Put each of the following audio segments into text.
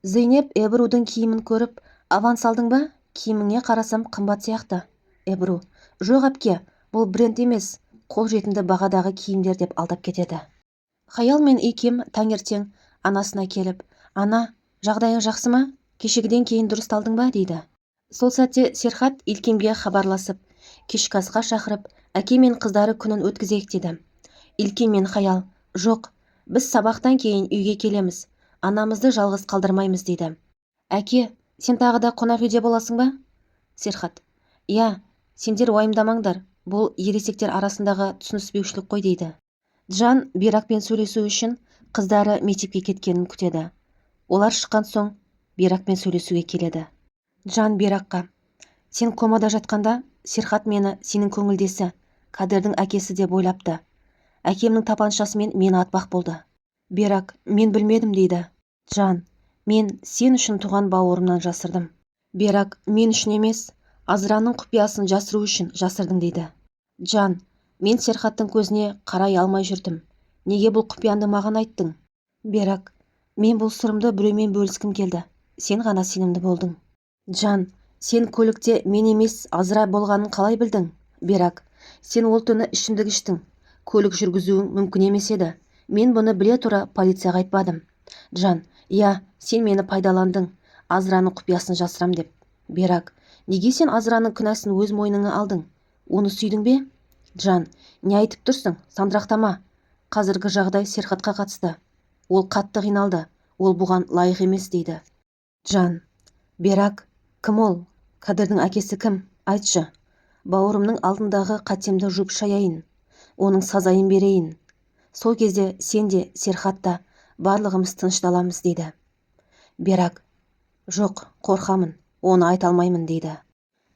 Зейнеп Эбрудың киімін көріп, аванс алдың ба? Киіміңе қарасам қымбат сияқты. Эбру: жоқ әпке, бұл бренд емес, қолжетімді бағадағы киімдер деп алдап кетеді. Хаял мен Икем таңертең анасына келіп: ана, жағдайың жақсы ма? Кешегіден кейін дұрысталдың ба? дейді. Сол сәтте Серхат Илкемге хабарласып, кешкі асқа шақырып, әке мен қыздары күнін өткізейік деді. Илкем мен Хаял: жоқ, біз сабақтан кейін үйге келеміз, анамызды жалғыз қалдырмаймыз дейді. Әке, сен тағы да қонақ үйде боласың ба? Серхат: иә, сендер уайымдамаңдар, бұл ересектер арасындағы түсініспеушілік қой дейді. Джан Биракпен сөйлесу үшін қыздары мектепке кеткенін күтеді. Олар шыққан соң Биракпен сөйлесуге келеді. Джан Биракқа: сен комада жатқанда Серхат мені сенің көңілдесі, Кадердің әкесі деп ойлапты. Әкемнің тапаншасымен мені атпақ болды. Бирак: мен білмедім дейді. Джан: мен сен үшін туған бауырымнан жасырдым. Бирак: мен үшін емес, Азраның құпиясын жасыру үшін жасырдың дейді. Джан: мен Серхаттың көзіне қарай алмай жүрдім. Неге бұл құпиянды маған айттың? Бирак: мен бұл сырымды біреумен бөліскім келді. Сен ғана сенімді болдың. Джан: сен көлікте мен емес Азра болғанын қалай білдің? Бирак: сен ол түні ішімдік іштің. Көлік жүргізуің мүмкін емес еді. Мен бұны біле тұра полицияға айтпадым. Джан: иә, сен мені пайдаландың, Азраның құпиясын жасырам деп. Бирак: неге сен Азраның күнәсін өз мойныңа алдың? Оны сүйдің бе? Джан: не айтып тұрсың, сандырақтама. Қазіргі жағдай Серхатқа қатысты. Ол қатты қиналды, ол бұған лайық емес дейді. Джан: Бирак, кім ол? Кадердің әкесі кім? Айтшы. Бауырымның алдындағы қатемді жуып шаяйын, оның сазайын берейін. Сол кезде сен де, Серхат та, барлығымыз тынышталамыз дейді. Бирак: жоқ, қорқамын, оны айта алмаймын дейді.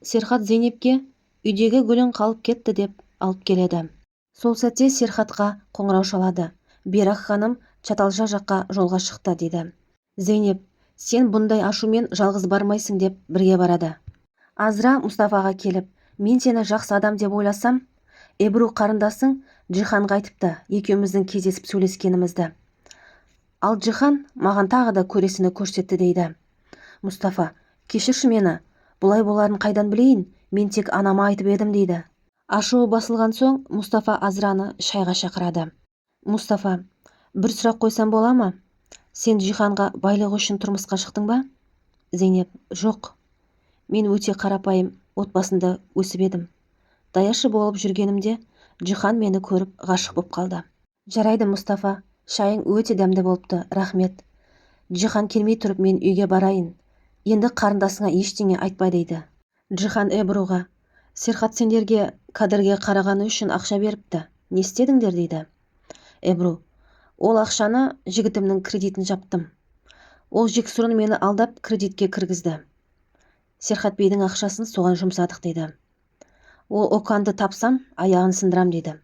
Серхат Зейнепке үйдегі гүлің қалып кетті деп алып келеді. Сол сәтте Серхатқа қоңырау шалады. Бирак ханым Чаталжа жаққа жолға шықты дейді. Зейнеп: сен бұндай ашумен жалғыз бармайсың деп бірге барады. Азра Мұстафаға келіп: мен сені жақсы адам деп ойласам, Эбру қарындасың Джиханға айтыпты екеуміздің кездесіп сөйлескенімізді. Ал Джихан маған тағы да көресіні көрсетті дейді. Мұстафа: кешірші мені, бұлай боларын қайдан білейін, мен тек анама айтып едім дейді. Ашуы басылған соң Мұстафа Азраны шайға шақырады. Мұстафа: бір сұрақ қойсам бола ма? Сен Джиханға байлық үшін тұрмысқа шықтың ба? Зейнеп: жоқ, мен өте қарапайым отбасында өсіп едім. Даяшы болып жүргенімде Джихан мені көріп ғашық боп қалды. Жарайды Мұстафа, шайың өте дәмді болыпты, рахмет. Джихан келмей тұрып мен үйге барайын. Енді қарындасыңа ештеңе айтпа дейді. Джихан Эбруға: Серхат сендерге Кадерге қарағаны үшін ақша беріпті. Не істедіңдер дейді. Эбру: ол ақшаны жігітімнің кредитін жаптым. Ол жексұрын мені алдап кредитке кіргізді. Серхат бейдің ақшасын соған жұмсадық дейді. Ол Оканды тапсам, аяғын сындырам дейді.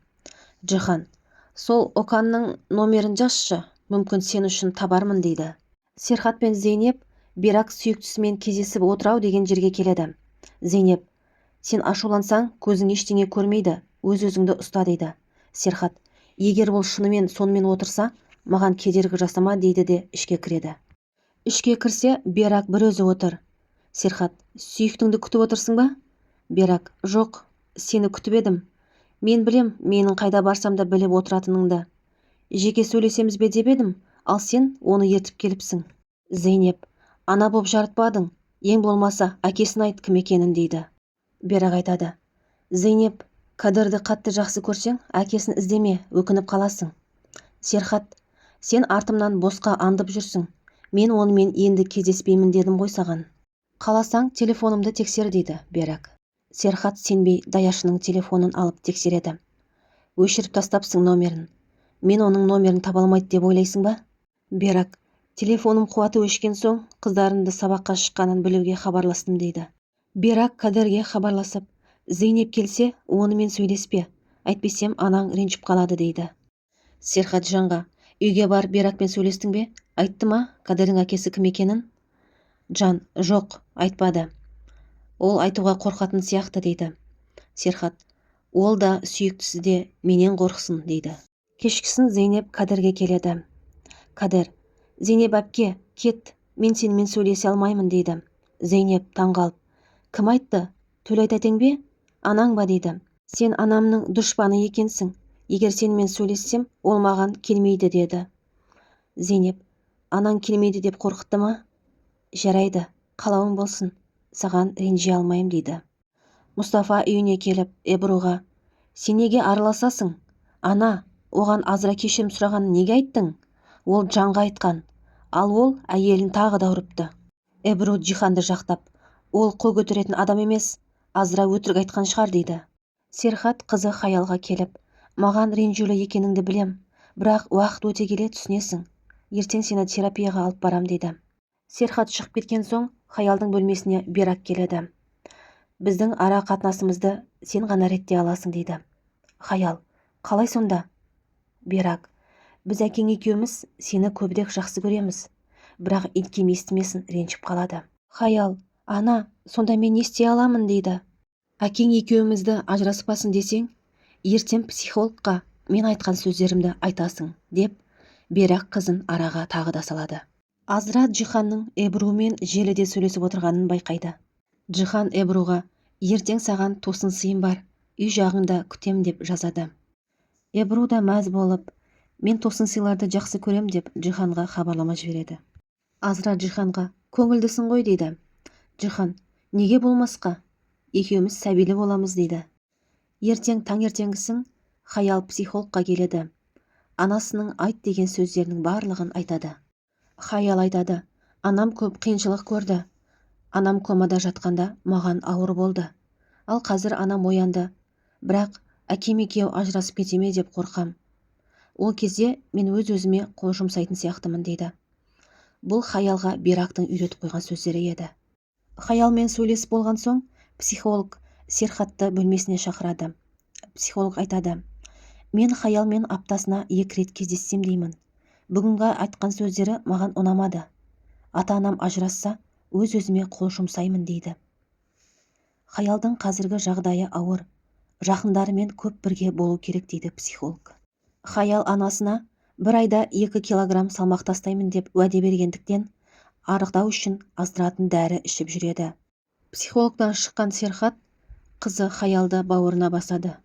Джихан: сол Оканның номерін жазшы, мүмкін сен үшін табармын дейді. Серхат пен Зейнеп Бирак сүйіктісімен кездесіп отырау деген жерге келеді. Зейнеп: сен ашулансаң, көзің ештеңе көрмейді, өз-өзіңді ұста дейді. Серхат: егер ол шынымен сонымен отырса, маған кедергі жасама дейді де ішке кіреді. Ішке кірсе, Бирак бір өзі отыр. Серхат: сүйіктіңді күтіп отырсың ба? Бирак: жоқ, сені күтіп едім. Мен білем, менің қайда барсам да біліп отыратыныңды. Жеке сөйлесеміз бе деп едім, ал сен оны ертіп келіпсің. Зейнеп: ана боп жарытпадың, ең болмаса әкесін айт кім екенін дейді. Бирак айтады: Зейнеп, Кадерді қатты жақсы көрсең, әкесін іздеме, өкініп қаласың. Серхат: сен артымнан босқа андып жүрсің. Мен онымен енді кездеспеймін дедім ғой саған. Қаласаң, телефонымды тексер дейді Бирак. Серхат сенбей даяшының телефонын алып тексереді. Өшіріп тастапсың номерін. Мен оның номерін таба алмайды деп ойлайсың ба? Бирак: телефоным қуаты өшкен соң, қыздарымды сабаққа шыққанын білуге хабарластым дейді. Бирак Кадерге хабарласып: Зейнеп келсе, онымен сөйлеспе, әйтпесем анаң ренжіп қалады дейді. Серхат Жанға: үйге бар Биракпен сөйлестің бе? Айтты ма Кадердің әкесі кім екенін? Жан: жоқ, айтпады. Ол айтуға қорқатын сияқты дейді. Серхат: ол да сүйіктісі де менен қорқсын дейді. Кешкісін Зейнеп Кадерге келеді. Кадер: Зейнеп әпке, кет, Мен сенімен сөйлесе алмаймын дейді. Зейнеп таңғалып. Кім айтты? Төлайт әтең бе? Анаң ба дейді. Сен анамның дұшпаны екенсің. Егер сенімен сөйлессем, ол маған келмейді деді. Зейнеп, анаң келмейді деп қорқытты ма? Жарайды, қалауың болсын. Саған ренжи алмайым дейді. Мұстафа үйіне келіп, Эбруға, сен неге араласасың? Ана, оған Азра кешірім сұрағанын неге айттың? Ол Жанға айтқан, ал ол әйелін тағы да ұрыпты. Эбру Джиханды жақтап, ол қол көтеретін адам емес, Азра өтірік айтқан шығар дейді. Серхат қызы Хаялға келіп, маған ренжулі екеніңді білем, бірақ уақыт өте келе түсінесің. Ертең сені терапияға алып барам дейді. Серхат шығып кеткен соң Хаялдың бөлмесіне Берак келеді. Біздің ара қатынасымызды сен ғана ретте аласың дейді. Хаял, қалай сонда? Берак, біз әкең екеуміз сені көбірек жақсы көреміз, бірақ иткем естімесін ренжіп қалады. Хаял, ана, сонда мен не істей аламын дейді. Әкең екеумізді ажыраспасын десең, ертең психологқа мен айтқан сөздерімді айтасың, деп Берак қызын араға тағы да салады. Азра Джиханның Эбрумен желіде сөйлесіп отырғанын байқайды. Джихан Эбруға, ертең саған тосын сыйым бар, үй жағында күтем деп жазады. Эбру да мәз болып, мен тосын сыйларды жақсы көрем деп Джиханға хабарлама жібереді. Азра Джиханға, көңілдісің ғой дейді. Джихан, неге болмасқа? Екеуміз сәбилі боламыз дейді. Ертең таңертеңгісін Хаял психологқа келеді. Анасының айт деген сөздерінің барлығын айтады. Хаял айтады, анам көп қиыншылық көрді. Анам комада жатқанда маған ауыр болды. Ал қазір анам оянды. Бірақ әкем екеу ажырасып кете ме деп қорқам. Ол кезде мен өз-өзіме қол жұмсайтын сияқтымын дейді. Бұл Хаялға Берактың үйретіп қойған сөздері еді. Хаялмен сөйлесіп болған соң, психолог Серхатты бөлмесіне шақырады. Психолог айтады, мен Хаялмен аптасына 2 рет кездессем деймін. Бүгінгі айтқан сөздері маған ұнамады. Ата-анам ажырасса, өз-өзіме қол жұмсаймын дейді. Хаялдың қазіргі жағдайы ауыр. Жақындарымен көп бірге болу керек дейді психолог. Хаял анасына 1 айда 2 килограмм салмақ тастаймын деп уәде бергендіктен арықтау үшін аздыратын дәрі ішіп жүреді. Психологтан шыққан Серхат қызы Хаялды бауырына басады.